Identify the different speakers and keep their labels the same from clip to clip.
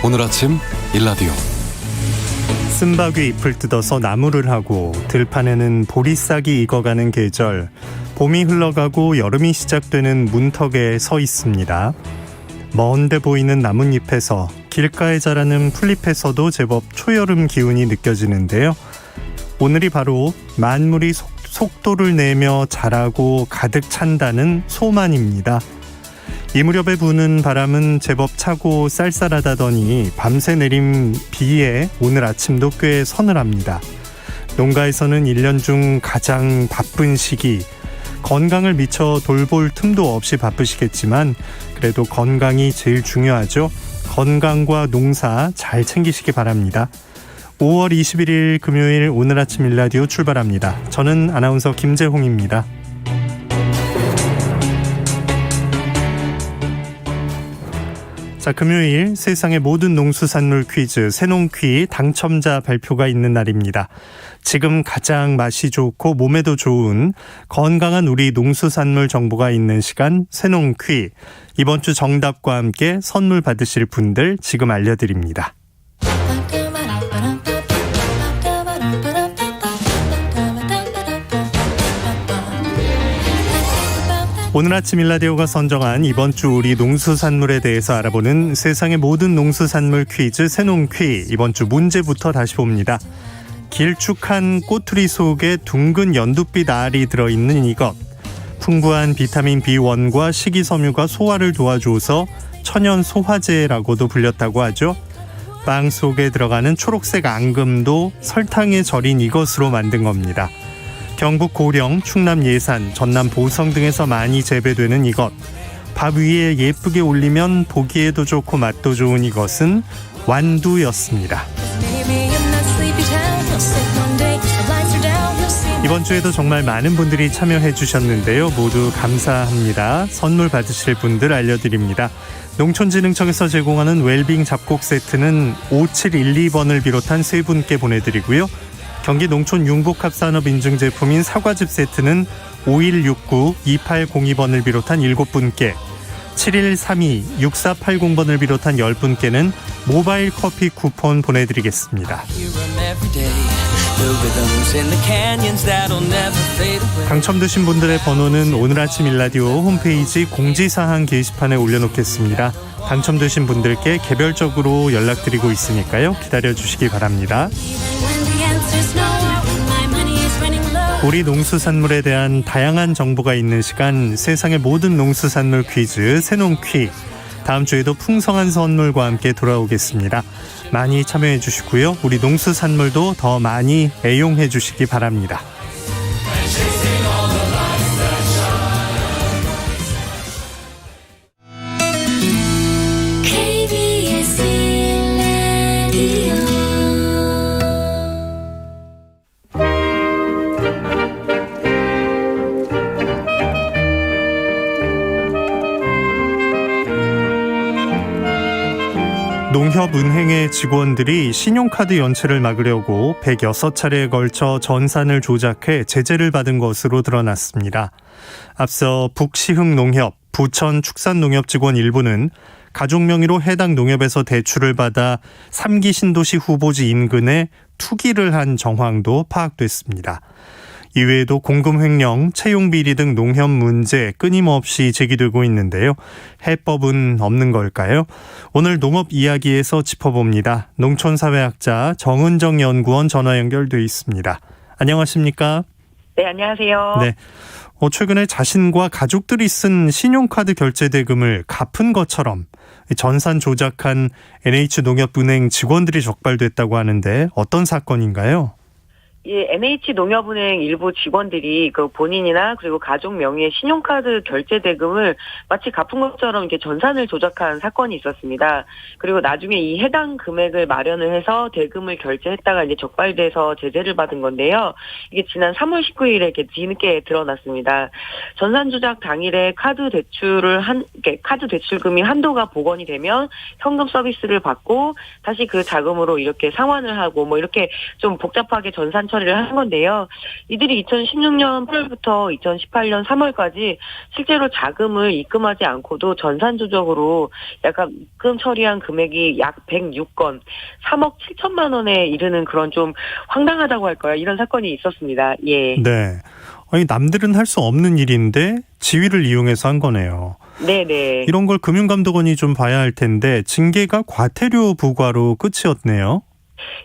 Speaker 1: 오늘 아침 일라디오.
Speaker 2: 쓴바귀 잎을 뜯어서 나무를 하고 들판에는 보리싹이 익어가는 계절, 봄이 흘러가고 여름이 시작되는 문턱에 서 있습니다. 먼데 보이는 나뭇잎에서 길가에 자라는 풀잎에서도 제법 초여름 기운이 느껴지는데요. 오늘이 바로 만물이 속도를 내며 자라고 가득 찬다는 소만입니다. 이 무렵에 부는 바람은 제법 차고 쌀쌀하다더니 밤새 내린 비에 오늘 아침도 꽤 서늘합니다. 농가에서는 1년 중 가장 바쁜 시기, 건강을 미처 돌볼 틈도 없이 바쁘시겠지만 그래도 건강이 제일 중요하죠. 건강과 농사 잘 챙기시기 바랍니다. 5월 21일 금요일 오늘 아침 일라디오 출발합니다. 저는 아나운서 김재홍입니다. 자, 금요일 세상의 모든 농수산물 퀴즈 새농퀴 당첨자 발표가 있는 날입니다. 지금 가장 맛이 좋고 몸에도 좋은 건강한 우리 농수산물 정보가 있는 시간 새농퀴. 이번 주 정답과 함께 선물 받으실 분들 지금 알려드립니다. 오늘 아침 일라디오가 선정한 이번 주 우리 농수산물에 대해서 알아보는 세상의 모든 농수산물 퀴즈 새농퀴. 이번 주 문제부터 다시 봅니다. 길쭉한 꼬투리 속에 둥근 연두빛 알이 들어있는 이것. 풍부한 비타민 B1과 식이섬유가 소화를 도와줘서 천연 소화제라고도 불렸다고 하죠. 빵 속에 들어가는 초록색 앙금도 설탕에 절인 이것으로 만든 겁니다. 경북 고령, 충남 예산, 전남 보성 등에서 많이 재배되는 이것. 밥 위에 예쁘게 올리면 보기에도 좋고 맛도 좋은 이것은 완두였습니다. 이번 주에도 정말 많은 분들이 참여해 주셨는데요. 모두 감사합니다. 선물 받으실 분들 알려드립니다. 농촌진흥청에서 제공하는 웰빙 잡곡 세트는 5712번을 비롯한 세 분께 보내드리고요. 경기 농촌 융복합산업 인증 제품인 사과즙 세트는 5169-2802번을 비롯한 7분께, 7132-6480번을 비롯한 10분께는 모바일 커피 쿠폰 보내드리겠습니다. 당첨되신 분들의 번호는 오늘 아침 일라디오 홈페이지 공지사항 게시판에 올려놓겠습니다. 당첨되신 분들께 개별적으로 연락드리고 있으니까요. 기다려주시기 바랍니다. 우리 농수산물에 대한 다양한 정보가 있는 시간 세상의 모든 농수산물 퀴즈 새농퀴. 다음 주에도 풍성한 선물과 함께 돌아오겠습니다. 많이 참여해 주시고요. 우리 농수산물도 더 많이 애용해 주시기 바랍니다. 농협은행의 직원들이 신용카드 연체를 막으려고 106차례에 걸쳐 전산을 조작해 제재를 받은 것으로 드러났습니다. 앞서 북시흥농협, 부천축산농협 직원 일부는 가족 명의로 해당 농협에서 대출을 받아 3기 신도시 후보지 인근에 투기를 한 정황도 파악됐습니다. 이외에도 공금 횡령, 채용 비리 등 농협 문제 끊임없이 제기되고 있는데요. 해법은 없는 걸까요? 오늘 농업 이야기에서 짚어봅니다. 농촌사회학자 정은정 연구원 전화 연결돼 있습니다. 안녕하십니까?
Speaker 3: 네, 안녕하세요.
Speaker 2: 네. 최근에 자신과 가족들이 쓴 신용카드 결제 대금을 갚은 것처럼 전산 조작한 NH농협은행 직원들이 적발됐다고 하는데 어떤 사건인가요?
Speaker 3: 예, NH농협은행 일부 직원들이 그 본인이나 그리고 가족 명의의 신용카드 결제 대금을 마치 갚은 것처럼 이렇게 전산을 조작한 사건이 있었습니다. 그리고 나중에 이 해당 금액을 마련을 해서 대금을 결제했다가 이제 적발돼서 제재를 받은 건데요. 이게 지난 3월 19일에 이렇게 뒤늦게 드러났습니다. 전산 조작 당일에 카드 대출금이 한도가 복원이 되면 현금 서비스를 받고 다시 그 자금으로 이렇게 상환을 하고 뭐 이렇게 좀 복잡하게 전산처럼 처리를 한 건데요. 이들이 2016년 8월부터 2018년 3월까지 실제로 자금을 입금하지 않고도 전산조적으로 약간 입금 처리한 금액이 약 106건, 3억 7천만 원에 이르는 그런 좀 황당하다고 할까요? 이런 사건이 있었습니다. 예.
Speaker 2: 네. 아니, 남들은 할 수 없는 일인데 지위를 이용해서 한 거네요.
Speaker 3: 네네.
Speaker 2: 이런 걸 금융감독원이 좀 봐야 할 텐데 징계가 과태료 부과로 끝이었네요.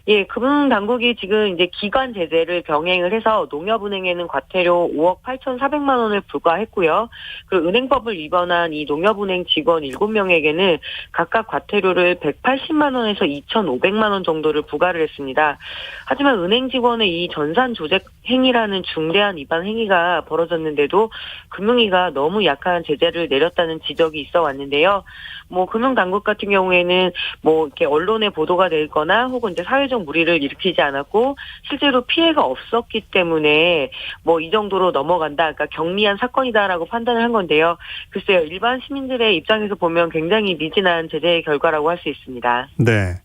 Speaker 3: 예, 금융당국이 지금 이제 기관 제재를 병행을 해서 농협은행에는 과태료 5억 8,400만 원을 부과했고요. 그리고 은행법을 위반한 이 농협은행 직원 7명에게는 각각 과태료를 180만 원에서 2,500만 원 정도를 부과를 했습니다. 하지만 은행 직원의 이 전산 조작 행위라는 중대한 위반 행위가 벌어졌는데도 금융위가 너무 약한 제재를 내렸다는 지적이 있어 왔는데요. 뭐 금융당국 같은 경우에는 뭐 이렇게 언론에 보도가 되거나 혹은 이제 사회적 물의를 일으키지 않았고 실제로 피해가 없었기 때문에 뭐 이 정도로 넘어간다, 그러니까 경미한 사건이다라고 판단을 한 건데요. 글쎄요, 일반 시민들의 입장에서 보면 굉장히 미진한 제재의 결과라고 할 수 있습니다.
Speaker 2: 네.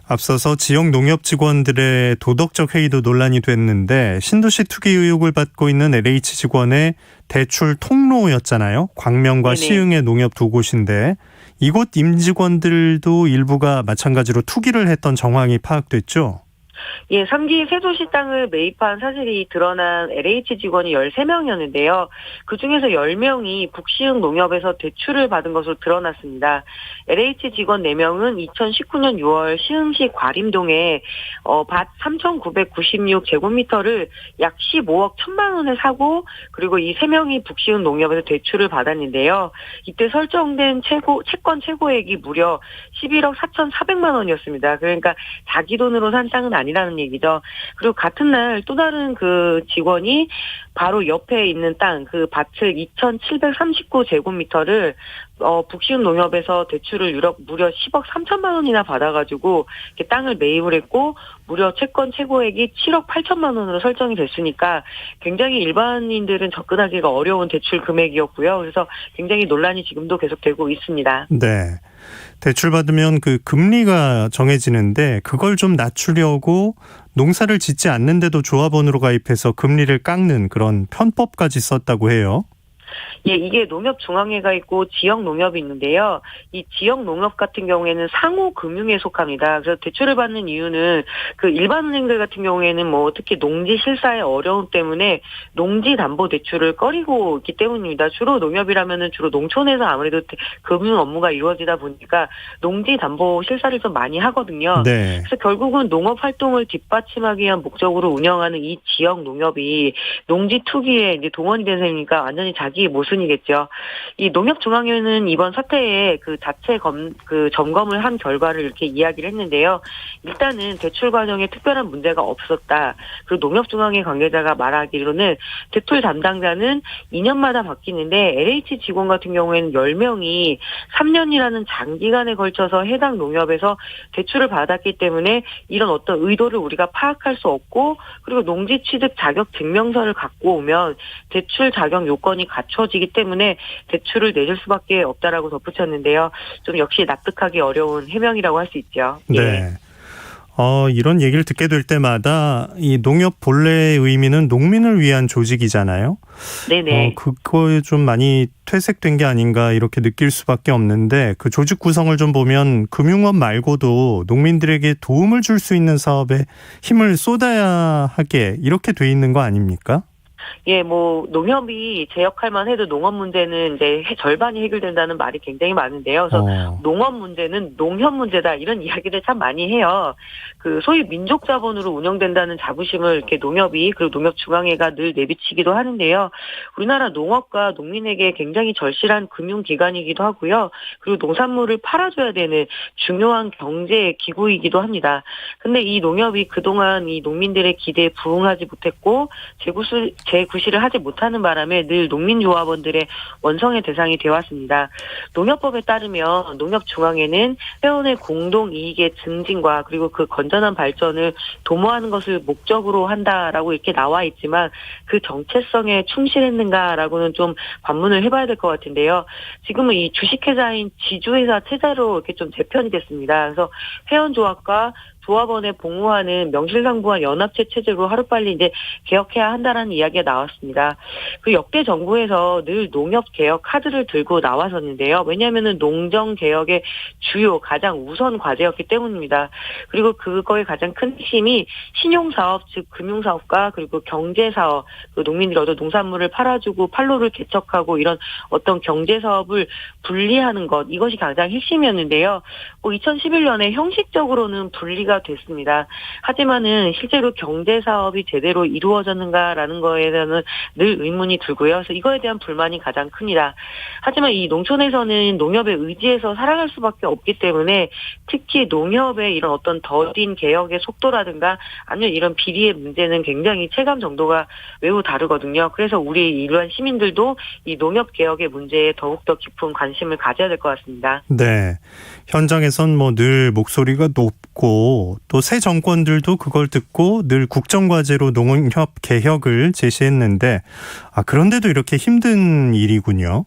Speaker 2: 앞서서 지역 농협 직원들의 도덕적 해이도 논란이 됐는데 신도시 투기 의혹을 받고 있는 LH 직원의 대출 통로였잖아요. 광명과
Speaker 3: 네네.
Speaker 2: 시흥의 농협 두 곳인데 이곳 임직원들도 일부가 마찬가지로 투기를 했던 정황이 파악됐죠.
Speaker 3: 예, 3기 세도시 땅을 매입한 사실이 드러난 LH 직원이 13명이었는데요. 그중에서 10명이 북시흥 농협에서 대출을 받은 것으로 드러났습니다. LH 직원 4명은 2019년 6월 시흥시 과림동에 밭 3,996제곱미터를 약 15억 1천만 원에 사고, 그리고 이 3명이 북시흥 농협에서 대출을 받았는데요. 이때 설정된 채권 최고액이 무려 11억 4,400만 원이었습니다. 그러니까 자기 돈으로 산 땅은 아니라는 얘기죠. 그리고 같은 날 또 다른 그 직원이 바로 옆에 있는 땅, 그 밭을 2,739제곱미터를 북시흥 농협에서 대출을 무려 10억 3천만 원이나 받아가지고 이렇게 땅을 매입을 했고, 무려 채권 최고액이 7억 8천만 원으로 설정이 됐으니까 굉장히 일반인들은 접근하기가 어려운 대출 금액이었고요. 그래서 굉장히 논란이 지금도 계속되고 있습니다.
Speaker 2: 네. 대출 받으면 그 금리가 정해지는데 그걸 좀 낮추려고 농사를 짓지 않는데도 조합원으로 가입해서 금리를 깎는 그런 편법까지 썼다고 해요.
Speaker 3: 예, 이게 농협중앙회가 있고 지역 농협이 있는데요. 이 지역 농협 같은 경우에는 상호금융에 속합니다. 그래서 대출을 받는 이유는 그 일반 은행들 같은 경우에는 뭐 특히 농지 실사의 어려움 때문에 농지 담보 대출을 꺼리고 있기 때문입니다. 주로 농협이라면은 주로 농촌에서 아무래도 금융 업무가 이루어지다 보니까 농지 담보 실사를 좀 많이 하거든요.
Speaker 2: 네.
Speaker 3: 그래서 결국은 농업 활동을 뒷받침하기 위한 목적으로 운영하는 이 지역 농협이 농지 투기에 이제 동원이 된 셈이니까 완전히 자기 모순이겠죠. 이 농협중앙회는 이번 사태에 그 자체 점검을 한 결과를 이렇게 이야기를 했는데요. 일단은 대출 과정에 특별한 문제가 없었다. 그리고 농협중앙회 관계자가 말하기로는 대출 담당자는 2년마다 바뀌는데 LH 직원 같은 경우에는 10명이 3년이라는 장기간에 걸쳐서 해당 농협에서 대출을 받았기 때문에 이런 어떤 의도를 우리가 파악할 수 없고, 그리고 농지 취득 자격 증명서를 갖고 오면 대출 자격 요건이 갖춰지기 때문에 대출을 내줄 수밖에 없다라고 덧붙였는데요. 좀 역시 납득하기 어려운 해명이라고 할 수 있죠. 예.
Speaker 2: 네. 이런 얘기를 듣게 될 때마다 이 농협 본래의 의미는 농민을 위한 조직이잖아요.
Speaker 3: 네네.
Speaker 2: 그거에 좀 많이 퇴색된 게 아닌가 이렇게 느낄 수밖에 없는데, 그 조직 구성을 좀 보면 금융업 말고도 농민들에게 도움을 줄 수 있는 사업에 힘을 쏟아야 하게 이렇게 돼 있는 거 아닙니까?
Speaker 3: 예, 뭐 농협이 제 역할만 해도 농업 문제는 이제 절반이 해결된다는 말이 굉장히 많은데요. 그래서 농업 문제는 농협 문제다, 이런 이야기를 참 많이 해요. 그 소위 민족 자본으로 운영된다는 자부심을 이렇게 농협이, 그리고 농협중앙회가 늘 내비치기도 하는데요. 우리나라 농업과 농민에게 굉장히 절실한 금융기관이기도 하고요. 그리고 농산물을 팔아줘야 되는 중요한 경제 기구이기도 합니다. 근데 이 농협이 그동안 이 농민들의 기대에 부응하지 못했고 재구실을 하지 못하는 바람에 늘 농민조합원들의 원성의 대상이 되어왔습니다. 농협법에 따르면 농협중앙회는 회원의 공동이익의 증진과 그리고 그 건전한 발전을 도모하는 것을 목적으로 한다라고 이렇게 나와 있지만 그 정체성에 충실했는가라고는 좀 반문을 해봐야 될 것 같은데요. 지금은 이 주식회사인 지주회사 체제로 이렇게 좀 재편이 됐습니다. 그래서 회원조합과 조합원에 복무하는 명실상부한 연합체 체제로 하루빨리 이제 개혁해야 한다라는 이야기가 나왔습니다. 그 역대 정부에서 늘 농협 개혁 카드를 들고 나왔었는데요. 왜냐하면은 농정 개혁의 주요 가장 우선 과제였기 때문입니다. 그리고 그거의 가장 큰 핵심이 신용사업, 즉 금융사업과 그리고 경제사업, 그 농민들이 얻은 농산물을 팔아주고 판로를 개척하고 이런 어떤 경제사업을 분리하는 것, 이것이 가장 핵심이었는데요. 2011년에 형식적으로는 분리가 됐습니다. 하지만은 실제로 경제사업이 제대로 이루어졌는가라는 거에 대해서는 늘 의문이 들고요. 그래서 이거에 대한 불만이 가장 큽니다. 하지만 이 농촌에서는 농협에 의지해서 살아갈 수밖에 없기 때문에 특히 농협의 이런 어떤 더딘 개혁의 속도라든가 아니면 이런 비리의 문제는 굉장히 체감 정도가 매우 다르거든요. 그래서 우리 일반 시민들도 이 농협 개혁의 문제에 더욱더 깊은 관심을 가져야 될 것 같습니다.
Speaker 2: 네. 현장에선 뭐 늘 목소리가 높고 또 새 정권들도 그걸 듣고 늘 국정과제로 농협 개혁을 제시했는데 그런데도 이렇게 힘든 일이군요.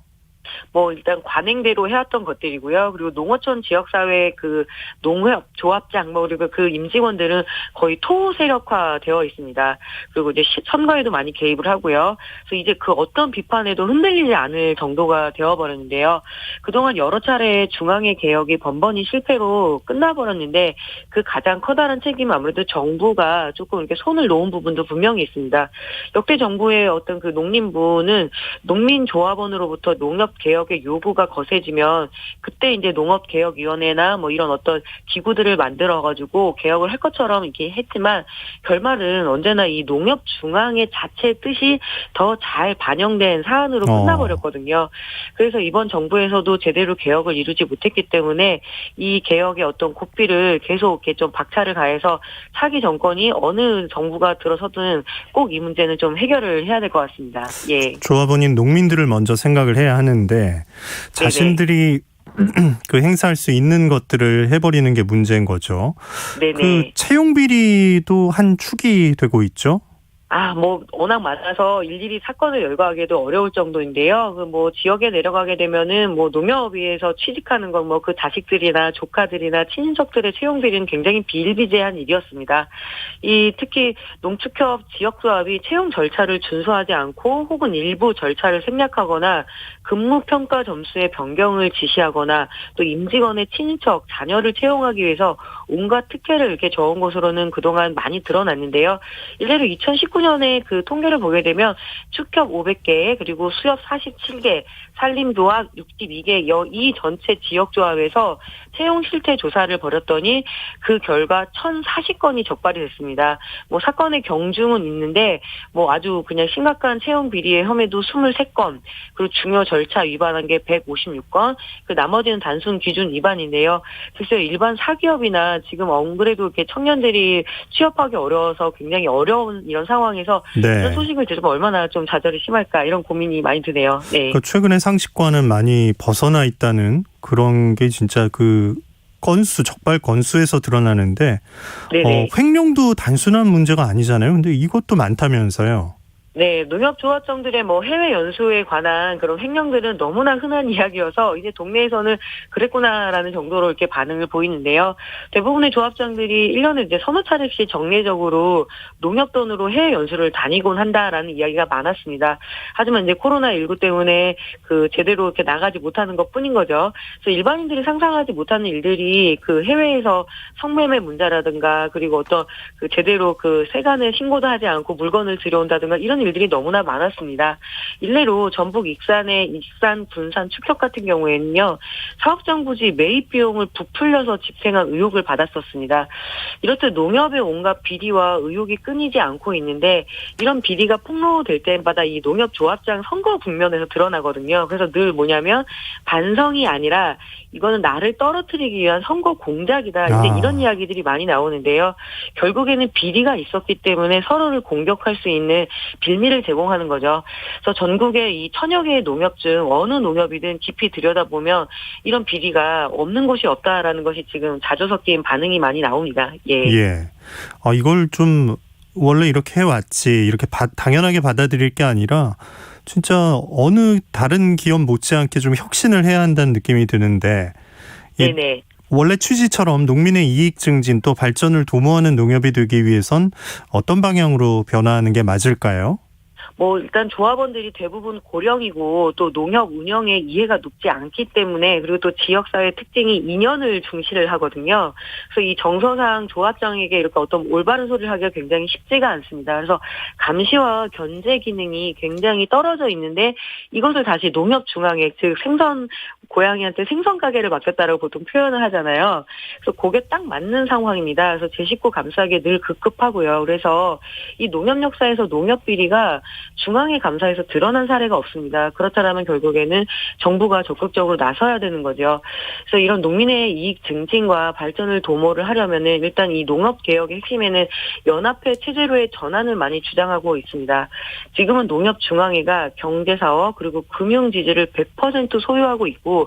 Speaker 3: 일단 관행대로 해왔던 것들이고요. 그리고 농어촌 지역사회 그 농협, 조합장, 그리고 그 임직원들은 거의 토세력화 되어 있습니다. 그리고 이제 선거에도 많이 개입을 하고요. 그래서 이제 그 어떤 비판에도 흔들리지 않을 정도가 되어버렸는데요. 그동안 여러 차례 중앙의 개혁이 번번이 실패로 끝나버렸는데 그 가장 커다란 책임은 아무래도 정부가 조금 이렇게 손을 놓은 부분도 분명히 있습니다. 역대 정부의 어떤 그 농림부는 농민조합원으로부터 농협 개혁의 요구가 거세지면 그때 이제 농업개혁위원회나 이런 어떤 기구들을 만들어가지고 개혁을 할 것처럼 이렇게 했지만 결말은 언제나 이 농협 중앙의 자체 뜻이 더 잘 반영된 사안으로 끝나버렸거든요. 그래서 이번 정부에서도 제대로 개혁을 이루지 못했기 때문에 이 개혁의 어떤 고삐를 계속 이렇게 좀 박차를 가해서 차기 정권이 어느 정부가 들어서든 꼭 이 문제는 좀 해결을 해야 될 것 같습니다. 예.
Speaker 2: 조합원인 농민들을 먼저 생각을 해야 하는데 자신들이 그 행사할 수 있는 것들을 해버리는 게 문제인 거죠.
Speaker 3: 네네.
Speaker 2: 그 채용 비리도 한 축이 되고 있죠.
Speaker 3: 워낙 많아서 일일이 사건을 열거하기도 어려울 정도인데요. 지역에 내려가게 되면은 농협위에서 취직하는 건 그 자식들이나 조카들이나 친인척들의 채용 비리는 굉장히 비일비재한 일이었습니다. 특히 농축협 지역조합이 채용 절차를 준수하지 않고 혹은 일부 절차를 생략하거나 근무평가 점수의 변경을 지시하거나 또 임직원의 친인척, 자녀를 채용하기 위해서 온갖 특혜를 이렇게 저은 것으로는 그동안 많이 드러났는데요. 일례로 2019년에 그 통계를 보게 되면 축협 500개 그리고 수협 47개, 산림조합 62개 이 전체 지역조합에서 채용 실태 조사를 벌였더니 그 결과 1,040건이 적발이 됐습니다. 사건의 경중은 있는데 아주 그냥 심각한 채용 비리의 혐의도 23건, 그리고 중요 절차 위반한 게 156건, 그 나머지는 단순 기준 위반인데요. 글쎄요, 일반 사기업이나 지금 안 그래도 이렇게 청년들이 취업하기 어려워서 굉장히 어려운 이런 상황에서 이런 소식을 들으면 얼마나 좀 좌절이 심할까 이런 고민이 많이 드네요. 네.
Speaker 2: 최근에 상식과는 많이 벗어나 있다는 그런 게 진짜 그 적발 건수에서 드러나는데 횡령도 단순한 문제가 아니잖아요. 근데 이것도 많다면서요.
Speaker 3: 네, 농협조합장들의 해외 연수에 관한 그런 횡령들은 너무나 흔한 이야기여서 이제 동네에서는 그랬구나라는 정도로 이렇게 반응을 보이는데요. 대부분의 조합장들이 1년에 이제 서너 차례씩 정례적으로 농협 돈으로 해외 연수를 다니곤 한다라는 이야기가 많았습니다. 하지만 이제 코로나19 때문에 제대로 이렇게 나가지 못하는 것 뿐인 거죠. 그래서 일반인들이 상상하지 못하는 일들이 그 해외에서 성매매 문제라든가 그리고 어떤 제대로 세간에 신고도 하지 않고 물건을 들여온다든가 이런 일들이 너무나 많았습니다. 일례로 전북 익산의 익산 군산 축협 같은 경우에는요. 사업장 부지 매입 비용을 부풀려서 집행한 의혹을 받았었습니다. 이렇듯 농협의 온갖 비리와 의혹이 끊이지 않고 있는데 이런 비리가 폭로될 때마다 이 농협 조합장 선거 국면에서 드러나거든요. 그래서 늘 뭐냐면 반성이 아니라 이거는 나를 떨어뜨리기 위한 선거 공작이다. 이제 이런 이야기들이 많이 나오는데요. 결국에는 비리가 있었기 때문에 서로를 공격할 수 있는 빌미를 제공하는 거죠. 그래서 전국의 이 1000여 개의 농협 중 어느 농협이든 깊이 들여다보면 이런 비리가 없는 곳이 없다라는 것이 지금 자주 섞인 반응이 많이 나옵니다. 예.
Speaker 2: 이걸 좀 원래 이렇게 해왔지 이렇게 당연하게 받아들일 게 아니라 진짜 어느 다른 기업 못지않게 좀 혁신을 해야 한다는 느낌이 드는데
Speaker 3: 네네.
Speaker 2: 원래 취지처럼 농민의 이익 증진 또 발전을 도모하는 농협이 되기 위해선 어떤 방향으로 변화하는 게 맞을까요?
Speaker 3: 일단 조합원들이 대부분 고령이고 또 농협 운영에 이해가 높지 않기 때문에, 그리고 또 지역사회 특징이 인연을 중시를 하거든요. 그래서 이 정서상 조합장에게 이렇게 어떤 올바른 소리를 하기가 굉장히 쉽지가 않습니다. 그래서 감시와 견제 기능이 굉장히 떨어져 있는데, 이것을 다시 농협 중앙에, 즉 고양이한테 생선 가게를 맡겼다라고 보통 표현을 하잖아요. 그래서 그게 딱 맞는 상황입니다. 그래서 제 식구 감싸기에 늘 급급하고요. 그래서 이 농협 역사에서 농협 비리가 중앙의 감사에서 드러난 사례가 없습니다. 그렇다면 결국에는 정부가 적극적으로 나서야 되는 거죠. 그래서 이런 농민의 이익 증진과 발전을 도모를 하려면은 일단 이 농업 개혁의 핵심에는 연합회 체제로의 전환을 많이 주장하고 있습니다. 지금은 농협 중앙회가 경제사업 그리고 금융지주를 100% 소유하고 있고,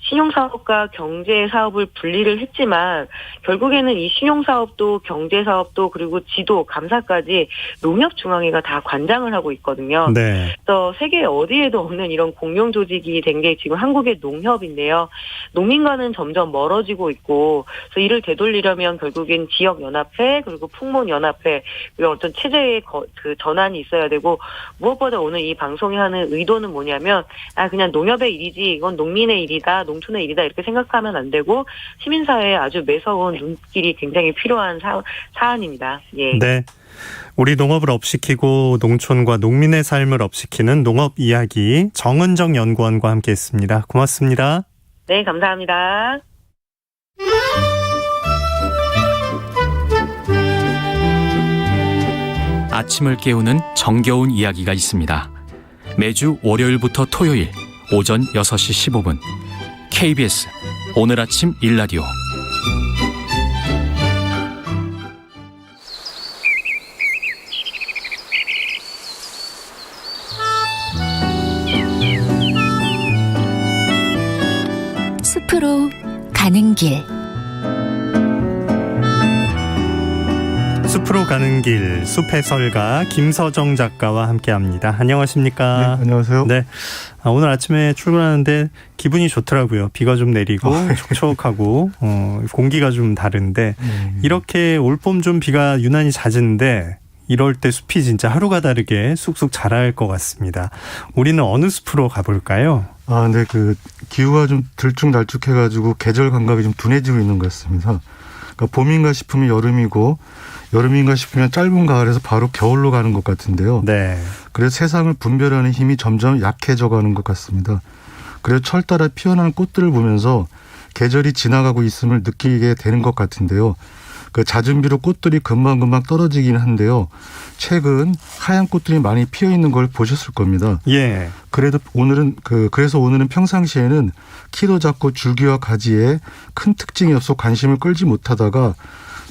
Speaker 3: 신용사업과 경제사업을 분리를 했지만 결국에는 이 신용사업도 경제사업도 그리고 지도, 감사까지 농협중앙회가 다 관장을 하고 있거든요.
Speaker 2: 네.
Speaker 3: 그래서 세계 어디에도 없는 이런 공룡 조직이 된 게 지금 한국의 농협인데요. 농민과는 점점 멀어지고 있고, 그래서 이를 되돌리려면 결국엔 지역연합회 그리고 풍몬연합회, 이런 어떤 체제의 그 전환이 있어야 되고, 무엇보다 오늘 이 방송이 하는 의도는 뭐냐면 그냥 농협의 일이지 이건 농민의 일이다, 농촌의 일이다 이렇게 생각하면 안 되고, 시민사회에 아주 매서운 눈길이 굉장히 필요한 사안입니다. 예.
Speaker 2: 네. 우리 농업을 업시키고 농촌과 농민의 삶을 업시키는 농업 이야기, 정은정 연구원과 함께했습니다. 고맙습니다.
Speaker 3: 네, 감사합니다.
Speaker 1: 아침을 깨우는 정겨운 이야기가 있습니다. 매주 월요일부터 토요일 오전 6시 15분 KBS 오늘 아침 일라디오.
Speaker 4: 숲으로 가는 길.
Speaker 2: 숲으로 가는 길, 숲의 설가 김서정 작가와 함께합니다. 안녕하십니까?
Speaker 5: 네, 안녕하세요.
Speaker 2: 네, 오늘 아침에 출근하는데 기분이 좋더라고요. 비가 좀 내리고 촉촉하고 공기가 좀 다른데, 이렇게 올봄 좀 비가 유난히 잦은데 이럴 때 숲이 진짜 하루가 다르게 쑥쑥 자랄 것 같습니다. 우리는 어느 숲으로 가볼까요?
Speaker 5: 네, 기후가 좀 들쭉날쭉해가지고 계절 감각이 좀 둔해지고 있는 것 같습니다. 그러니까 봄인가 싶으면 여름이고, 여름인가 싶으면 짧은 가을에서 바로 겨울로 가는 것 같은데요.
Speaker 2: 네.
Speaker 5: 그래서 세상을 분별하는 힘이 점점 약해져 가는 것 같습니다. 그래서 철 따라 피어나는 꽃들을 보면서 계절이 지나가고 있음을 느끼게 되는 것 같은데요. 잦은 비로 꽃들이 금방금방 떨어지긴 한데요. 최근 하얀 꽃들이 많이 피어 있는 걸 보셨을 겁니다.
Speaker 2: 예.
Speaker 5: 그래서 오늘은 평상시에는 키도 작고 줄기와 가지에 큰 특징이 없어 관심을 끌지 못하다가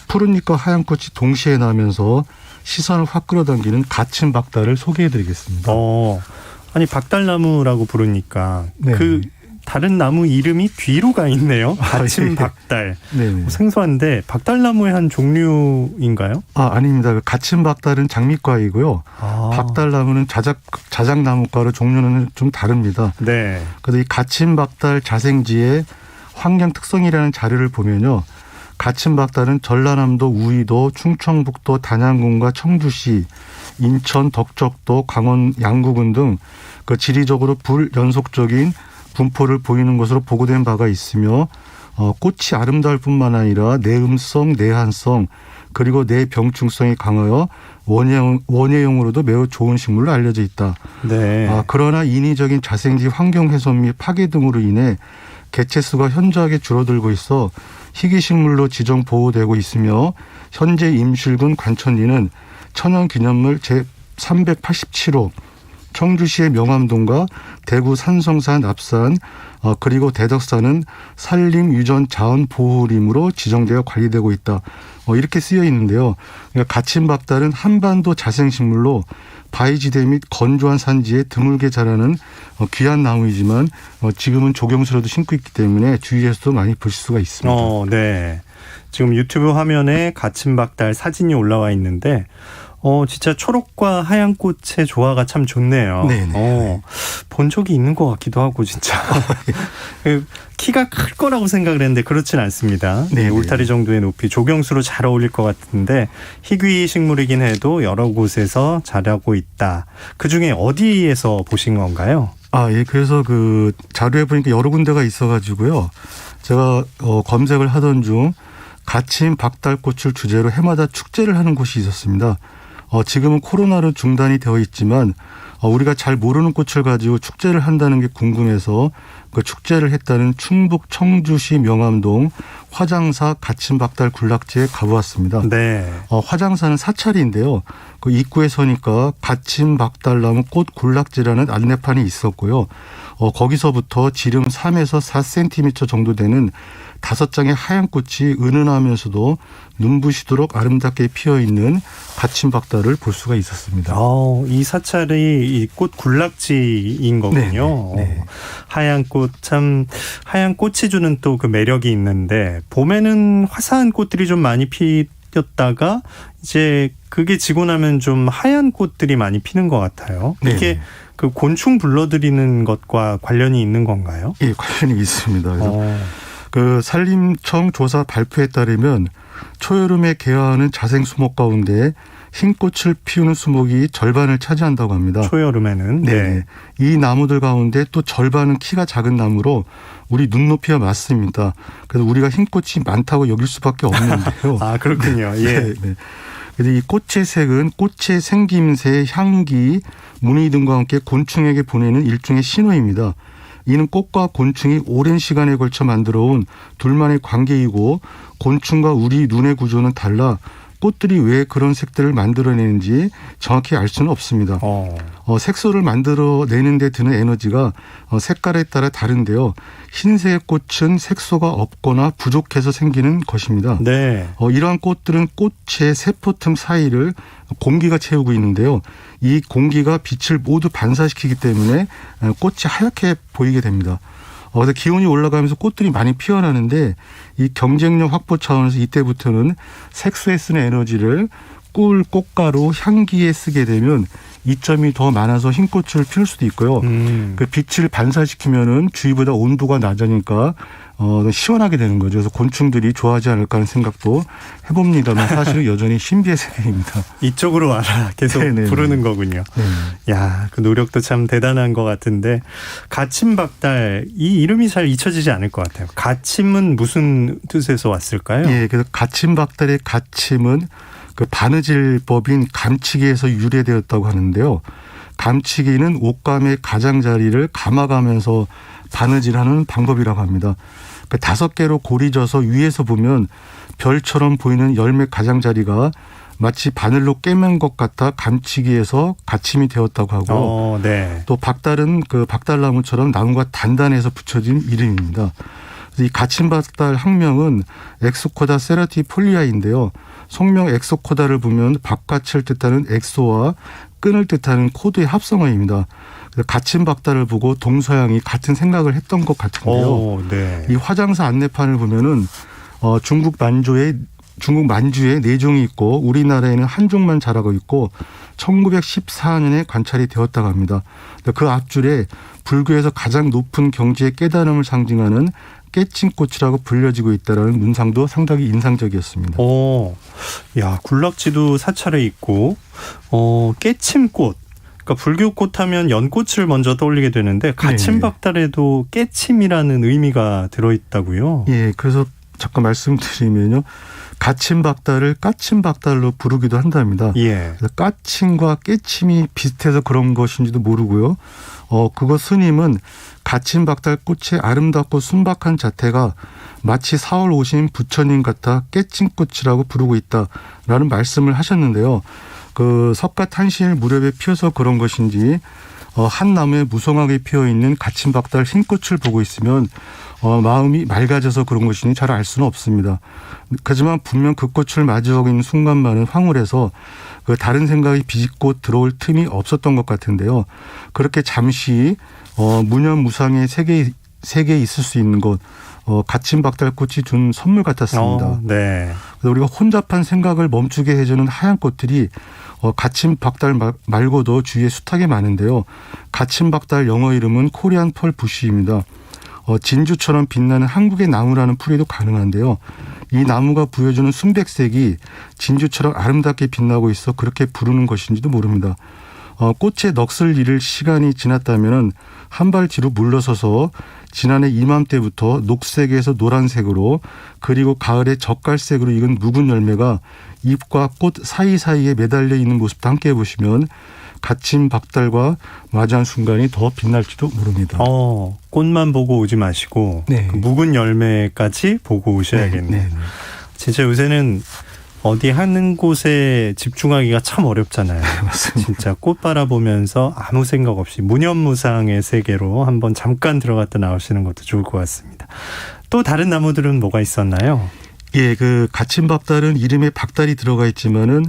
Speaker 5: 푸른 잎과 하얀 꽃이 동시에 나면서 시선을 확 끌어당기는 갇힌 박달을 소개해드리겠습니다.
Speaker 2: 아니 박달나무라고 부르니까
Speaker 5: 네.
Speaker 2: 다른 나무 이름이 뒤로 가 있네요. 갇힌 박달.
Speaker 5: 네.
Speaker 2: 생소한데 박달나무의 한 종류인가요?
Speaker 5: 아닙니다. 갇힌 박달은 장미과이고요. 박달나무는 자작나무과로 종류는 좀 다릅니다.
Speaker 2: 네.
Speaker 5: 그래서 이 갇힌 박달 자생지의 환경 특성이라는 자료를 보면요. 갇힌 박달은 전라남도, 우이도, 충청북도, 단양군과 청주시, 인천, 덕적도, 강원 양구군 등 지리적으로 불연속적인 분포를 보이는 것으로 보고된 바가 있으며, 꽃이 아름다울 뿐만 아니라 내음성, 내한성, 그리고 내병충성이 강하여 원예용으로도 매우 좋은 식물로 알려져 있다.
Speaker 2: 네.
Speaker 5: 그러나 인위적인 자생지 환경 훼손 및 파괴 등으로 인해 개체수가 현저하게 줄어들고 있어 희귀식물로 지정 보호되고 있으며, 현재 임실군 관천리는 천연기념물 제387호, 청주시의 명암동과 대구 산성산 앞산, 그리고 대덕산은 산림유전자원보호림으로 지정되어 관리되고 있다. 이렇게 쓰여 있는데요. 그러니까 갇힌 박달은 한반도 자생식물로 바위지대 및 건조한 산지에 드물게 자라는 귀한 나무이지만 지금은 조경수로도 심고 있기 때문에 주위에서도 많이 보실 수가 있습니다.
Speaker 2: 네. 지금 유튜브 화면에 갇힌 박달 사진이 올라와 있는데 진짜 초록과 하얀 꽃의 조화가 참 좋네요.
Speaker 5: 네네.
Speaker 2: 본 적이 있는 것 같기도 하고 진짜. 키가 클 거라고 생각을 했는데 그렇진 않습니다.
Speaker 5: 네네.
Speaker 2: 울타리 정도의 높이, 조경수로 잘 어울릴 것 같은데 희귀 식물이긴 해도 여러 곳에서 자라고 있다. 그중에 어디에서 보신 건가요?
Speaker 5: 예. 그래서 그 자료에 보니까 여러 군데가 있어가지고요. 제가 검색을 하던 중 가침 박달꽃을 주제로 해마다 축제를 하는 곳이 있었습니다. 지금은 코로나로 중단이 되어 있지만 우리가 잘 모르는 꽃을 가지고 축제를 한다는 게 궁금해서 그 축제를 했다는 충북 청주시 명암동 화장사 가침박달 군락지에 가보았습니다.
Speaker 2: 네.
Speaker 5: 화장사는 사찰인데요. 그 입구에 서니까 가침박달나무 꽃 군락지라는 안내판이 있었고요. 거기서부터 지름 3에서 4cm 정도 되는 5장의 하얀 꽃이 은은하면서도 눈부시도록 아름답게 피어있는 가침박달을 볼 수가 있었습니다.
Speaker 2: 이 사찰이 이 꽃 군락지인 거군요.
Speaker 5: 네.
Speaker 2: 하얀 꽃, 참 하얀 꽃이 주는 또 그 매력이 있는데 봄에는 화사한 꽃들이 좀 많이 피었다가 이제 그게 지고 나면 좀 하얀 꽃들이 많이 피는 것 같아요.
Speaker 5: 네.
Speaker 2: 이게 그 곤충 불러들이는 것과 관련이 있는 건가요?
Speaker 5: 예, 관련이 있습니다. 그래서 그 산림청 조사 발표에 따르면 초여름에 개화하는 자생 수목 가운데 흰 꽃을 피우는 수목이 절반을 차지한다고 합니다.
Speaker 2: 초여름에는.
Speaker 5: 네. 이 나무들 가운데 또 절반은 키가 작은 나무로 우리 눈높이와 맞습니다. 그래서 우리가 흰 꽃이 많다고 여길 수밖에 없는데요.
Speaker 2: 그렇군요. 예.
Speaker 5: 네. 그래서 이 꽃의 색은 꽃의 생김새, 향기, 무늬 등과 함께 곤충에게 보내는 일종의 신호입니다. 이는 꽃과 곤충이 오랜 시간에 걸쳐 만들어온 둘만의 관계이고 곤충과 우리 눈의 구조는 달라 꽃들이 왜 그런 색들을 만들어내는지 정확히 알 수는 없습니다. 색소를 만들어내는 데 드는 에너지가 색깔에 따라 다른데요. 흰색 꽃은 색소가 없거나 부족해서 생기는 것입니다.
Speaker 2: 네.
Speaker 5: 이러한 꽃들은 꽃의 세포 틈 사이를 공기가 채우고 있는데요. 이 공기가 빛을 모두 반사시키기 때문에 꽃이 하얗게 보이게 됩니다. 그래서 기온이 올라가면서 꽃들이 많이 피어나는데 이 경쟁력 확보 차원에서 이때부터는 색소에 쓰는 에너지를 꿀, 꽃가루, 향기에 쓰게 되면 이점이 더 많아서 흰 꽃을 피울 수도 있고요. 그 빛을 반사시키면은 주위보다 온도가 낮으니까 시원하게 되는 거죠. 그래서 곤충들이 좋아하지 않을까 하는 생각도 해봅니다만 사실은 여전히 신비의 세계입니다.
Speaker 2: 이쪽으로 와라 계속
Speaker 5: 네네.
Speaker 2: 부르는 거군요. 야, 그 노력도 참 대단한 것 같은데 가침박달 이 이름이 잘 잊혀지지 않을 것 같아요. 가침은 무슨 뜻에서 왔을까요?
Speaker 5: 예, 그래서 가침박달의 가침은 그 바느질법인 감치기에서 유래되었다고 하는데요. 감치기는 옷감의 가장자리를 감아가면서 바느질하는 방법이라고 합니다. 그 5개로 고리져서 위에서 보면 별처럼 보이는 열매 가장자리가 마치 바늘로 꿰맨 것 같아 감치기에서 가침이 되었다고 하고
Speaker 2: 네.
Speaker 5: 또 박달은 그 박달나무처럼 나무가 단단해서 붙여진 이름입니다. 이 가침박달 학명은 엑소코다 세라티폴리아인데요. 속명 엑소코다를 보면 바깥을 뜻하는 엑소와 끈을 뜻하는 코드의 합성어입니다. 가침박달을 보고 동서양이 같은 생각을 했던 것 같은데요.
Speaker 2: 네.
Speaker 5: 이 화장사 안내판을 보면은 중국 만주에 4종이 있고 우리나라에는 한 종만 자라고 있고 1914년에 관찰이 되었다고 합니다. 그 앞줄에 불교에서 가장 높은 경지의 깨달음을 상징하는 깨침꽃이라고 불려지고 있다는 문상도 상당히 인상적이었습니다.
Speaker 2: 야, 군락지도 사찰에 있고 깨침꽃. 그러니까 불교꽃 하면 연꽃을 먼저 떠올리게 되는데 가침박달에도 깨침이라는 의미가 들어있다고요?
Speaker 5: 예, 그래서 잠깐 말씀드리면요. 가침박달을 까침박달로 부르기도 한답니다.
Speaker 2: 예.
Speaker 5: 그래서 까침과 깨침이 비슷해서 그런 것인지도 모르고요. 그거 스님은 가침박달 꽃의 아름답고 순박한 자태가 마치 4월 오신 부처님 같아 깨침꽃이라고 부르고 있다라는 말씀을 하셨는데요. 그 석가탄신일 무렵에 피어서 그런 것인지 한 나무에 무성하게 피어있는 가침박달 흰꽃을 보고 있으면 마음이 맑아져서 그런 것인지 잘 알 수는 없습니다. 하지만 분명 그 꽃을 마주하고 있는 순간만은 황홀해서 그 다른 생각이 비집고 들어올 틈이 없었던 것 같은데요. 그렇게 잠시 무념무상의 세계에 있을 수 있는 것 가침박달꽃이 준 선물 같았습니다.
Speaker 2: 네.
Speaker 5: 그래서 우리가 혼잡한 생각을 멈추게 해주는 하얀 꽃들이 가침박달 말고도 주위에 숱하게 많은데요. 가침박달 영어 이름은 코리안 펄 부쉬입니다. 진주처럼 빛나는 한국의 나무라는 풀이도 가능한데요. 이 나무가 부여주는 순백색이 진주처럼 아름답게 빛나고 있어 그렇게 부르는 것인지도 모릅니다. 꽃에 넋을 잃을 시간이 지났다면 한 발 뒤로 물러서서 지난해 이맘때부터 녹색에서 노란색으로 그리고 가을에 젓갈색으로 익은 묵은 열매가 잎과 꽃 사이사이에 매달려 있는 모습도 함께 보시면 가침박달과 마주한 순간이 더 빛날지도 모릅니다.
Speaker 2: 꽃만 보고 오지 마시고
Speaker 5: 네.
Speaker 2: 그 묵은 열매까지 보고 오셔야겠네요.
Speaker 5: 네.
Speaker 2: 진짜 요새는 어디 하는 곳에 집중하기가 참 어렵잖아요.
Speaker 5: 맞습니다.
Speaker 2: 진짜 꽃 바라보면서 아무 생각 없이 무념무상의 세계로 한번 잠깐 들어갔다 나오시는 것도 좋을 것 같습니다. 또 다른 나무들은 뭐가 있었나요?
Speaker 5: 예, 그 가침박달은 이름에 박달이 들어가 있지만은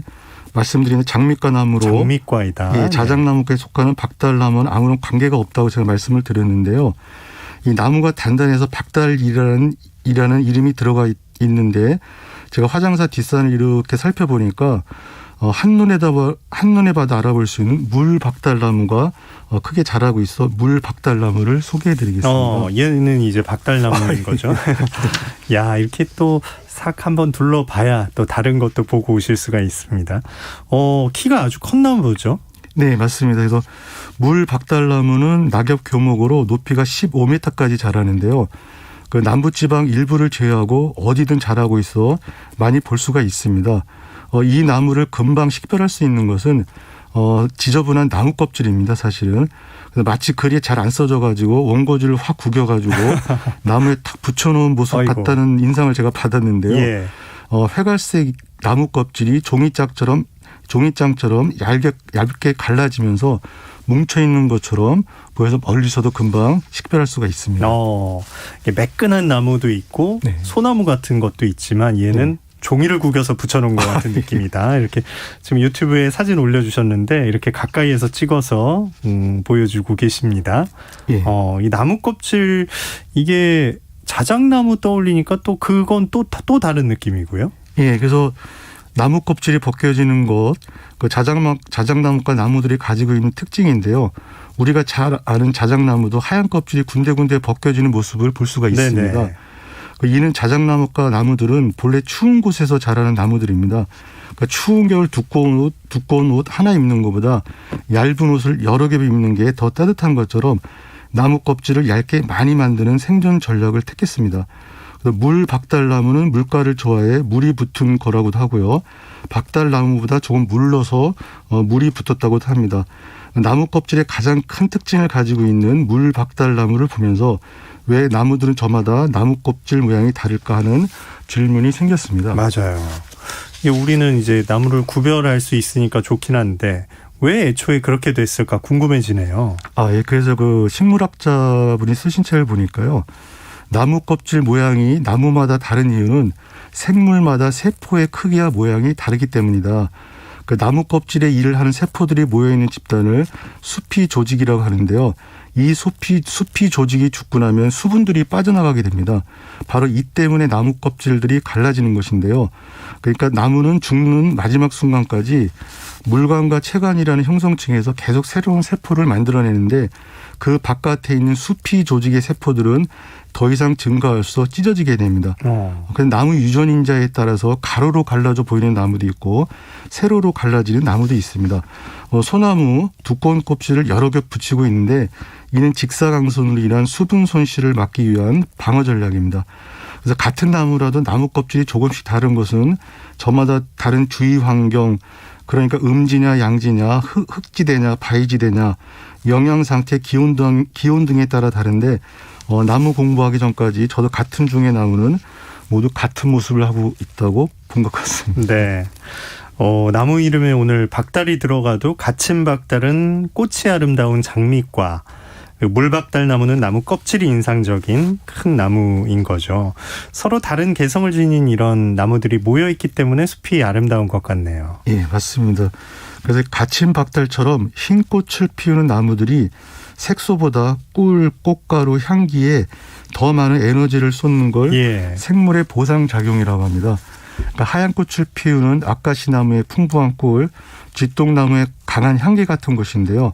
Speaker 5: 말씀드리는 장미과 나무로
Speaker 2: 장미과이다.
Speaker 5: 예, 자작나무과에 속하는 박달나무는 아무런 관계가 없다고 제가 말씀을 드렸는데요. 이 나무가 단단해서 박달이라는 이름이 들어가 있는데 제가 화장사 뒷산을 이렇게 살펴보니까 한눈에 봐도 알아볼 수 있는 물박달나무가 크게 자라고 있어 물박달나무를 소개해드리겠습니다.
Speaker 2: 얘는 이제 박달나무인 거죠. 야, 이렇게 또 싹 한번 둘러봐야 또 다른 것도 보고 오실 수가 있습니다. 키가 아주 컸나보죠?
Speaker 5: 네, 맞습니다. 그래서 물박달나무는 낙엽 교목으로 높이가 15m까지 자라는데요. 그 남부지방 일부를 제외하고 어디든 자라고 있어 많이 볼 수가 있습니다. 이 나무를 금방 식별할 수 있는 것은 지저분한 나무 껍질입니다. 사실은. 마치 글이 잘 안 써져가지고 원고지를 확 구겨가지고 나무에 탁 붙여놓은 모습
Speaker 2: 아이고.
Speaker 5: 같다는 인상을 제가 받았는데요.
Speaker 2: 예.
Speaker 5: 회갈색 나무 껍질이 종이장처럼 얇게 갈라지면서 뭉쳐있는 것처럼 보여서 멀리서도 금방 식별할 수가 있습니다.
Speaker 2: 이게 매끈한 나무도 있고
Speaker 5: 네.
Speaker 2: 소나무 같은 것도 있지만 얘는 종이를 구겨서 붙여놓은 것 같은 느낌이다. 이렇게 지금 유튜브에 사진 올려주셨는데 이렇게 가까이에서 찍어서 보여주고 계십니다.
Speaker 5: 예.
Speaker 2: 이 나무 껍질 이게 자작나무 떠올리니까 또 그건 또 다른 느낌이고요.
Speaker 5: 예, 그래서 나무 껍질이 벗겨지는 것, 그 자작나무과 나무들이 가지고 있는 특징인데요. 우리가 잘 아는 자작나무도 하얀 껍질이 군데군데 벗겨지는 모습을 볼 수가 있습니다.
Speaker 2: 네네.
Speaker 5: 이는 자작나무과 나무들은 본래 추운 곳에서 자라는 나무들입니다. 그러니까 추운 겨울 두꺼운 옷 하나 입는 것보다 얇은 옷을 여러 개 입는 게 더 따뜻한 것처럼 나무 껍질을 얇게 많이 만드는 생존 전략을 택했습니다. 물박달나무는 물가를 좋아해 물이 붙은 거라고도 하고요. 박달나무보다 조금 물러서 물이 붙었다고도 합니다. 나무 껍질의 가장 큰 특징을 가지고 있는 물박달나무를 보면서 왜 나무들은 저마다 나무 껍질 모양이 다를까 하는 질문이 생겼습니다.
Speaker 2: 맞아요. 우리는 이제 나무를 구별할 수 있으니까 좋긴 한데 왜 애초에 그렇게 됐을까 궁금해지네요.
Speaker 5: 예. 그래서 그 식물학자분이 쓰신 책을 보니까요. 나무 껍질 모양이 나무마다 다른 이유는 생물마다 세포의 크기와 모양이 다르기 때문이다. 그 나무 껍질에 일을 하는 세포들이 모여있는 집단을 수피 조직이라고 하는데요. 이 수피 조직이 죽고 나면 수분들이 빠져나가게 됩니다. 바로 이 때문에 나무 껍질들이 갈라지는 것인데요. 그러니까 나무는 죽는 마지막 순간까지 물관과 체관이라는 형성층에서 계속 새로운 세포를 만들어내는데 그 바깥에 있는 수피 조직의 세포들은 더 이상 증가할 수 없어 찢어지게 됩니다. 그래서 나무 유전인자에 따라서 가로로 갈라져 보이는 나무도 있고 세로로 갈라지는 나무도 있습니다. 소나무 두꺼운 껍질을 여러 겹 붙이고 있는데 이는 직사광선으로 인한 수분 손실을 막기 위한 방어 전략입니다. 그래서 같은 나무라도 나무 껍질이 조금씩 다른 것은 저마다 다른 주위 환경, 그러니까 음지냐 양지냐 흙지대냐 바위지대냐 영양 상태 기온 등에 따라 다른데 나무 공부하기 전까지 저도 같은 중의 나무는 모두 같은 모습을 하고 있다고 본 것 같습니다.
Speaker 2: 네. 나무 이름에 오늘 박달이 들어가도 가침박달은 꽃이 아름다운 장미과, 물박달나무는 나무 껍질이 인상적인 큰 나무인 거죠. 서로 다른 개성을 지닌 이런 나무들이 모여있기 때문에 숲이 아름다운 것 같네요.
Speaker 5: 예, 맞습니다. 그래서 가침박달처럼 흰 꽃을 피우는 나무들이 색소보다 꿀, 꽃가루, 향기에 더 많은 에너지를 쏟는 걸 생물의 보상작용이라고 합니다. 그러니까 하얀 꽃을 피우는 아카시나무의 풍부한 꿀, 쥐똥나무의 강한 향기 같은 것인데요.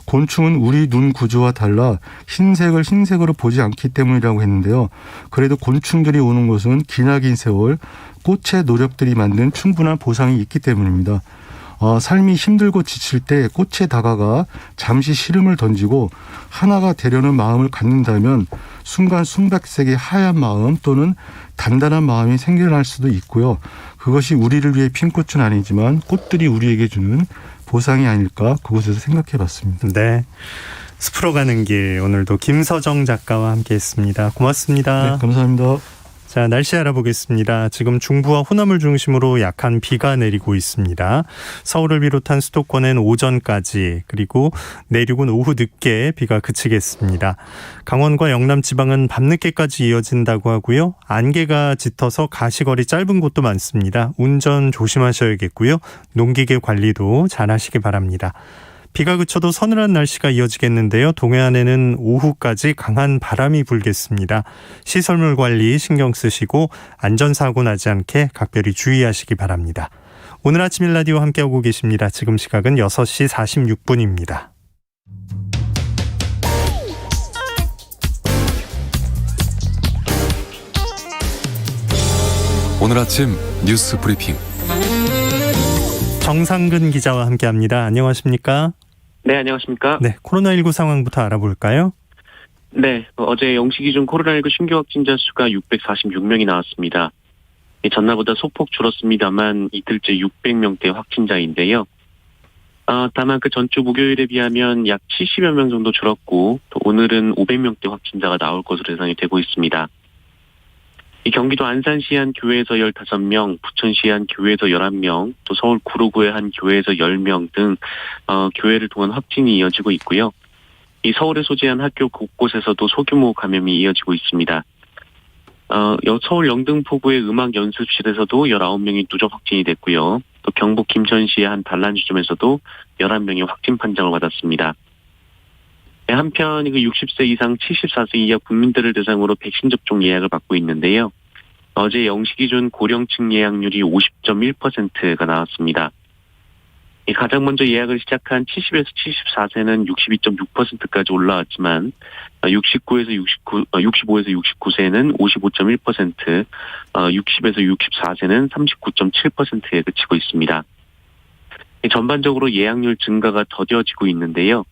Speaker 5: 곤충은 우리 눈 구조와 달라 흰색을 흰색으로 보지 않기 때문이라고 했는데요. 그래도 곤충들이 오는 곳은 기나긴 세월, 꽃의 노력들이 만든 충분한 보상이 있기 때문입니다. 삶이 힘들고 지칠 때 꽃에 다가가 잠시 시름을 던지고 하나가 되려는 마음을 갖는다면 순간 순백색의 하얀 마음 또는 단단한 마음이 생겨날 수도 있고요. 그것이 우리를 위해 핀 꽃은 아니지만 꽃들이 우리에게 주는 보상이 아닐까 그곳에서 생각해 봤습니다.
Speaker 2: 네. 숲으로 가는 길 오늘도 김서정 작가와 함께했습니다. 고맙습니다.
Speaker 5: 네, 감사합니다.
Speaker 2: 자, 날씨 알아보겠습니다. 지금 중부와 호남을 중심으로 약한 비가 내리고 있습니다. 서울을 비롯한 수도권엔 오전까지 그리고 내륙은 오후 늦게 비가 그치겠습니다. 강원과 영남 지방은 밤늦게까지 이어진다고 하고요. 안개가 짙어서 가시거리 짧은 곳도 많습니다. 운전 조심하셔야겠고요. 농기계 관리도 잘 하시기 바랍니다. 비가 그쳐도 서늘한 날씨가 이어지겠는데요. 동해안에는 오후까지 강한 바람이 불겠습니다. 시설물 관리 신경 쓰시고 안전사고 나지 않게 각별히 주의하시기 바랍니다. 오늘 아침 일라디오 함께하고 계십니다. 지금 시각은 6시 46분입니다.
Speaker 6: 오늘 아침 뉴스 브리핑
Speaker 2: 정상근 기자와 함께합니다. 안녕하십니까?
Speaker 7: 네, 안녕하십니까?
Speaker 2: 네, 코로나19 상황부터 알아볼까요?
Speaker 7: 네, 어제 0시 기준 코로나19 신규 확진자 수가 646명이 나왔습니다. 전날보다 소폭 줄었습니다만 이틀째 600명대 확진자인데요. 다만 그 전주 목요일에 비하면 약 70여 명 정도 줄었고 또 오늘은 500명대 확진자가 나올 것으로 예상이 되고 있습니다. 이 경기도 안산시 한 교회에서 15명, 부천시 한 교회에서 11명, 또 서울 구로구의 한 교회에서 10명 등 교회를 통한 확진이 이어지고 있고요. 이 서울에 소재한 학교 곳곳에서도 소규모 감염이 이어지고 있습니다. 서울 영등포구의 음악 연습실에서도 19명이 누적 확진이 됐고요. 또 경북 김천시의 한 단란주점에서도 11명이 확진 판정을 받았습니다. 한편 60세 이상 74세 이하 국민들을 대상으로 백신 접종 예약을 받고 있는데요. 어제 0시 기준 고령층 예약률이 50.1%가 나왔습니다. 가장 먼저 예약을 시작한 70에서 74세는 62.6%까지 올라왔지만 65에서 69세는 55.1%, 60에서 64세는 39.7%에 그치고 있습니다. 전반적으로 예약률 증가가 더뎌지고 있는데요.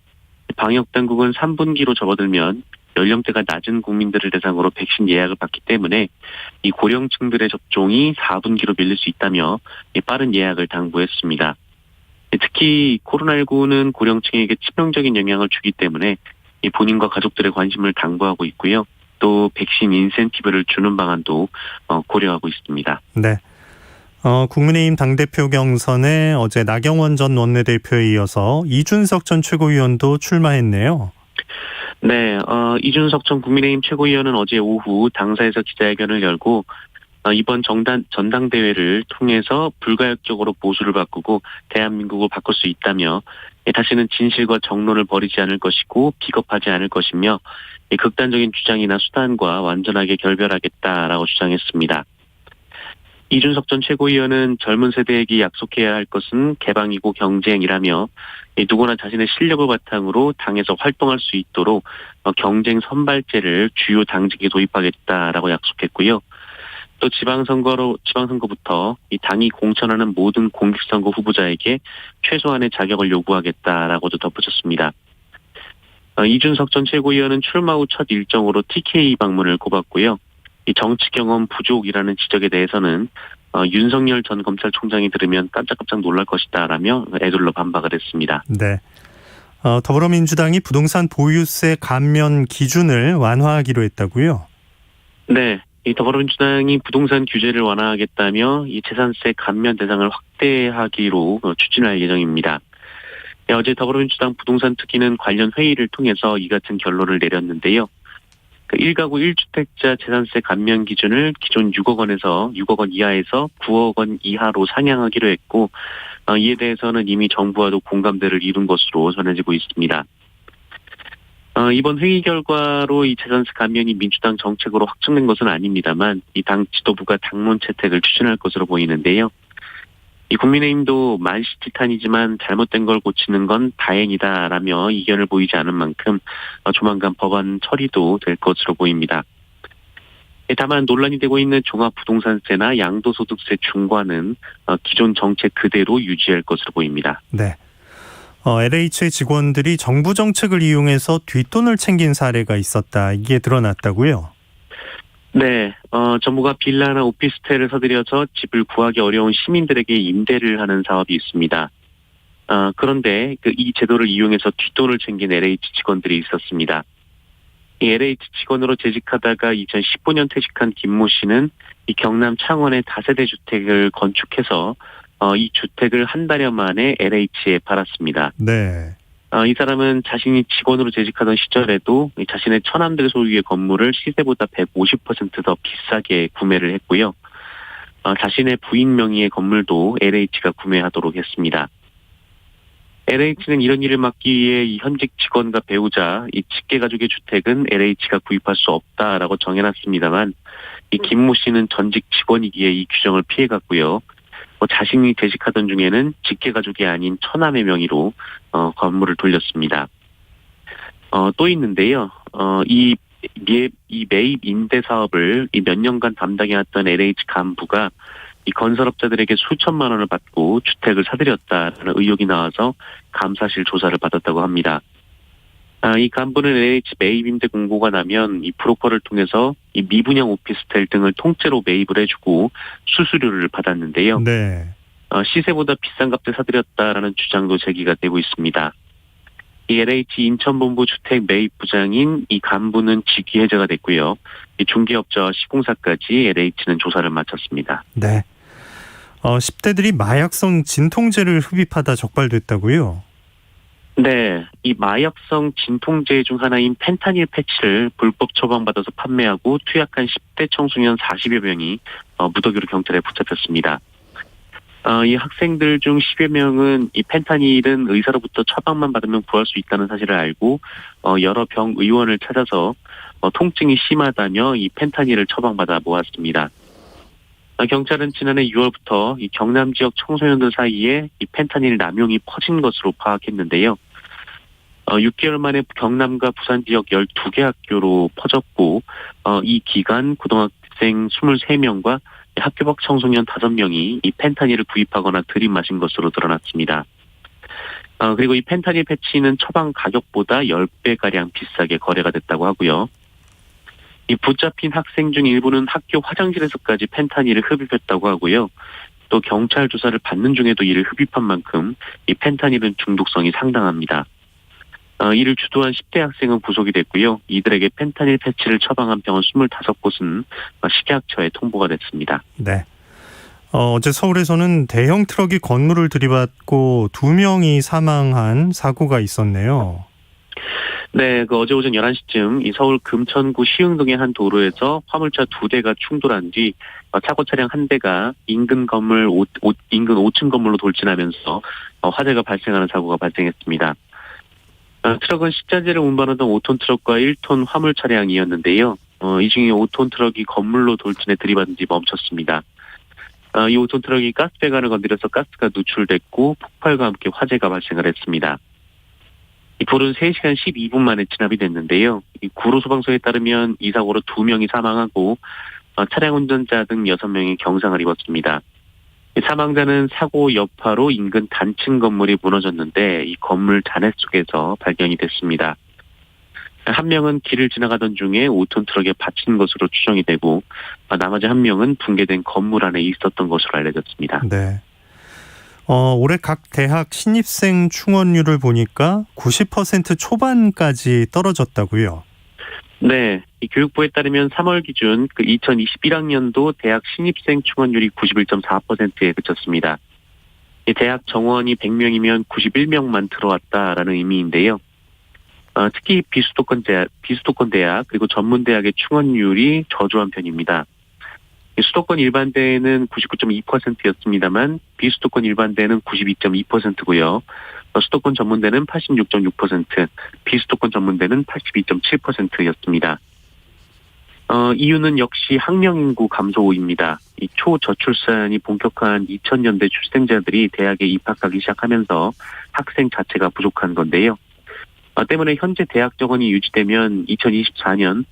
Speaker 7: 방역당국은 3분기로 접어들면 연령대가 낮은 국민들을 대상으로 백신 예약을 받기 때문에 이 고령층들의 접종이 4분기로 밀릴 수 있다며 빠른 예약을 당부했습니다. 특히 코로나19는 고령층에게 치명적인 영향을 주기 때문에 본인과 가족들의 관심을 당부하고 있고요. 또 백신 인센티브를 주는 방안도 고려하고 있습니다.
Speaker 2: 네. 국민의힘 당대표 경선에 어제 나경원 전 원내대표에 이어서 이준석 전 최고위원도 출마했네요.
Speaker 7: 네, 이준석 전 국민의힘 최고위원은 어제 오후 당사에서 기자회견을 열고 이번 전당대회를 통해서 불가역적으로 보수를 바꾸고 대한민국을 바꿀 수 있다며 다시는 진실과 정론을 버리지 않을 것이고 비겁하지 않을 것이며 극단적인 주장이나 수단과 완전하게 결별하겠다라고 주장했습니다. 이준석 전 최고위원은 젊은 세대에게 약속해야 할 것은 개방이고 경쟁이라며 누구나 자신의 실력을 바탕으로 당에서 활동할 수 있도록 경쟁 선발제를 주요 당직에 도입하겠다라고 약속했고요. 또 지방선거부터 이 당이 공천하는 모든 공직선거 후보자에게 최소한의 자격을 요구하겠다라고도 덧붙였습니다. 이준석 전 최고위원은 출마 후 첫 일정으로 TK 방문을 꼽았고요. 이 정치 경험 부족이라는 지적에 대해서는 윤석열 전 검찰총장이 들으면 깜짝깜짝 놀랄 것이다라며 애둘러 반박을 했습니다.
Speaker 2: 네. 더불어민주당이 부동산 보유세 감면 기준을 완화하기로 했다고요?
Speaker 7: 네. 이 더불어민주당이 부동산 규제를 완화하겠다며 이 재산세 감면 대상을 확대하기로 추진할 예정입니다. 어제 더불어민주당 부동산 특위는 관련 회의를 통해서 이 같은 결론을 내렸는데요. 1가구 1주택자 재산세 감면 기준을 기존 6억 원 이하에서 9억 원 이하로 상향하기로 했고 이에 대해서는 이미 정부와도 공감대를 이룬 것으로 전해지고 있습니다. 이번 회의 결과로 이 재산세 감면이 민주당 정책으로 확정된 것은 아닙니다만 이 당 지도부가 당론 채택을 추진할 것으로 보이는데요. 이 국민의힘도 만시지탄이지만 잘못된 걸 고치는 건 다행이다라며 이견을 보이지 않은 만큼 조만간 법안 처리도 될 것으로 보입니다. 다만 논란이 되고 있는 종합부동산세나 양도소득세 중과는 기존 정책 그대로 유지할 것으로 보입니다.
Speaker 2: 네. LH의 직원들이 정부 정책을 이용해서 뒷돈을 챙긴 사례가 있었다. 이게 드러났다고요?
Speaker 7: 네, 정부가 빌라나 오피스텔을 사들여서 집을 구하기 어려운 시민들에게 임대를 하는 사업이 있습니다. 그런데 이 제도를 이용해서 뒷돈을 챙긴 LH 직원들이 있었습니다. 이 LH 직원으로 재직하다가 2015년 퇴직한 김모 씨는 이 경남 창원의 다세대 주택을 건축해서 이 주택을 한 달여 만에 LH에 팔았습니다.
Speaker 2: 네.
Speaker 7: 이 사람은 자신이 직원으로 재직하던 시절에도 자신의 처남들 소유의 건물을 시세보다 150% 더 비싸게 구매를 했고요. 자신의 부인 명의의 건물도 LH가 구매하도록 했습니다. LH는 이런 일을 막기 위해 이 현직 직원과 배우자, 이 직계가족의 주택은 LH가 구입할 수 없다라고 정해놨습니다만 이 김모 씨는 전직 직원이기에 이 규정을 피해갔고요. 자신이 재직하던 중에는 직계가족이 아닌 처남의 명의로 건물을 돌렸습니다. 또 있는데요. 이 매입 임대 사업을 몇 년간 담당해왔던 LH 간부가 이 건설업자들에게 수천만 원을 받고 주택을 사들였다는 의혹이 나와서 감사실 조사를 받았다고 합니다. 이 간부는 LH 매입 임대 공고가 나면 이 브로커를 통해서 이 미분양 오피스텔 등을 통째로 매입을 해주고 수수료를 받았는데요.
Speaker 2: 네.
Speaker 7: 시세보다 비싼 값에 사들였다라는 주장도 제기가 되고 있습니다. 이 LH 인천본부 주택 매입 부장인 이 간부는 직위 해제가 됐고요. 이 중개업자와 시공사까지 LH는 조사를 마쳤습니다.
Speaker 2: 네. 10대들이 마약성 진통제를 흡입하다 적발됐다고요?
Speaker 7: 네, 이 마약성 진통제 중 하나인 펜타닐 패치를 불법 처방받아서 판매하고 투약한 10대 청소년 40여 명이 무더기로 경찰에 붙잡혔습니다. 이 학생들 중 10여 명은 이 펜타닐은 의사로부터 처방만 받으면 구할 수 있다는 사실을 알고 여러 병 의원을 찾아서 통증이 심하다며 이 펜타닐을 처방받아 모았습니다. 경찰은 지난해 6월부터 이 경남 지역 청소년들 사이에 이 펜타닐 남용이 퍼진 것으로 파악했는데요. 6개월 만에 경남과 부산 지역 12개 학교로 퍼졌고 이 기간 고등학생 23명과 학교 밖 청소년 5명이 이 펜타닐을 구입하거나 들이마신 것으로 드러났습니다. 그리고 이 펜타닐 패치는 처방 가격보다 10배가량 비싸게 거래가 됐다고 하고요. 이 붙잡힌 학생 중 일부는 학교 화장실에서까지 펜타닐을 흡입했다고 하고요. 또 경찰 조사를 받는 중에도 이를 흡입한 만큼 이 펜타닐은 중독성이 상당합니다. 이를 주도한 10대 학생은 구속이 됐고요. 이들에게 펜타닐 패치를 처방한 병원 25곳은 식약처에 통보가 됐습니다.
Speaker 2: 네. 어제 서울에서는 대형 트럭이 건물을 들이받고 2명이 사망한 사고가 있었네요.
Speaker 7: 네, 어제 오전 11시쯤 이 서울 금천구 시흥동의 한 도로에서 화물차 2대가 충돌한 뒤 사고 차량 1대가 인근 5층 건물로 돌진하면서 화재가 발생하는 사고가 발생했습니다. 트럭은 식자재를 운반하던 5톤 트럭과 1톤 화물 차량이었는데요. 이 중에 5톤 트럭이 건물로 돌진해 들이받은 뒤 멈췄습니다. 이 5톤 트럭이 가스배관을 건드려서 가스가 누출됐고 폭발과 함께 화재가 발생을 했습니다. 이 불은 3시간 12분 만에 진압이 됐는데요. 이 구로소방서에 따르면 이 사고로 2명이 사망하고 차량 운전자 등 6명이 경상을 입었습니다. 사망자는 사고 여파로 인근 단층 건물이 무너졌는데 이 건물 잔해 속에서 발견이 됐습니다. 한 명은 길을 지나가던 중에 5톤 트럭에 받친 것으로 추정이 되고 나머지 한 명은 붕괴된 건물 안에 있었던 것으로 알려졌습니다.
Speaker 2: 네. 올해 각 대학 신입생 충원율을 보니까 90% 초반까지 떨어졌다고요?
Speaker 7: 네. 이 교육부에 따르면 3월 기준 2021학년도 대학 신입생 충원율이 91.4%에 그쳤습니다. 이 대학 정원이 100명이면 91명만 들어왔다라는 의미인데요. 특히 비수도권 대학 그리고 전문대학의 충원율이 저조한 편입니다. 수도권 일반대에는 99.2%였습니다만 비수도권 일반대는 92.2%고요. 수도권 전문대는 86.6%, 비수도권 전문대는 82.7%였습니다. 이유는 역시 학령 인구 감소입니다. 이 초저출산이 본격화한 2000년대 출생자들이 대학에 입학하기 시작하면서 학생 자체가 부족한 건데요. 때문에 현재 대학 정원이 유지되면 2024년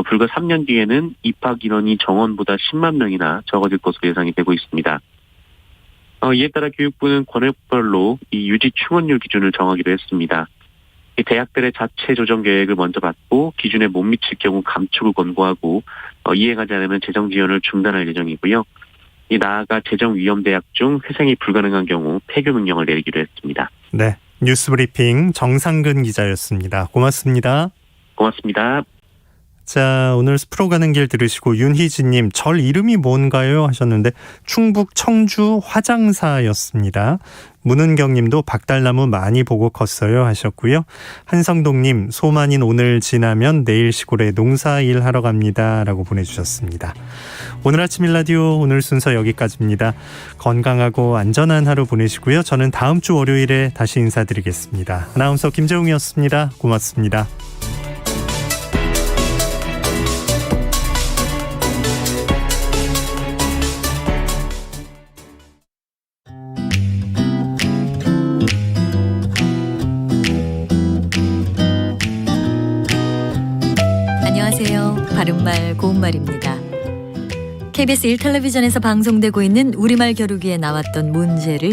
Speaker 7: 불과 3년 뒤에는 입학 인원이 정원보다 10만 명이나 적어질 것으로 예상이 되고 있습니다. 이에 따라 교육부는 권역별로 이 유지 충원율 기준을 정하기로 했습니다. 이 대학들의 자체 조정 계획을 먼저 받고 기준에 못 미칠 경우 감축을 권고하고 이행하지 않으면 재정 지원을 중단할 예정이고요. 이 나아가 재정 위험 대학 중 회생이 불가능한 경우 폐교 명령을 내리기로 했습니다.
Speaker 2: 네, 뉴스브리핑 정상근 기자였습니다. 고맙습니다.
Speaker 7: 고맙습니다.
Speaker 2: 자, 오늘 숲으로 가는 길 들으시고 윤희진님, 절 이름이 뭔가요? 하셨는데 충북 청주 화장사였습니다. 문은경님도 박달나무 많이 보고 컸어요 하셨고요. 한성동님, 소만인 오늘 지나면 내일 시골에 농사일 하러 갑니다 라고 보내주셨습니다. 오늘 아침 일라디오 오늘 순서 여기까지입니다. 건강하고 안전한 하루 보내시고요. 저는 다음 주 월요일에 다시 인사드리겠습니다. 아나운서 김재웅이었습니다. 고맙습니다.
Speaker 8: 안녕하세요. 바른말 고운말입니다. KBS 1텔레비전에서 방송되고 있는 우리말 겨루기에 나왔던 문제를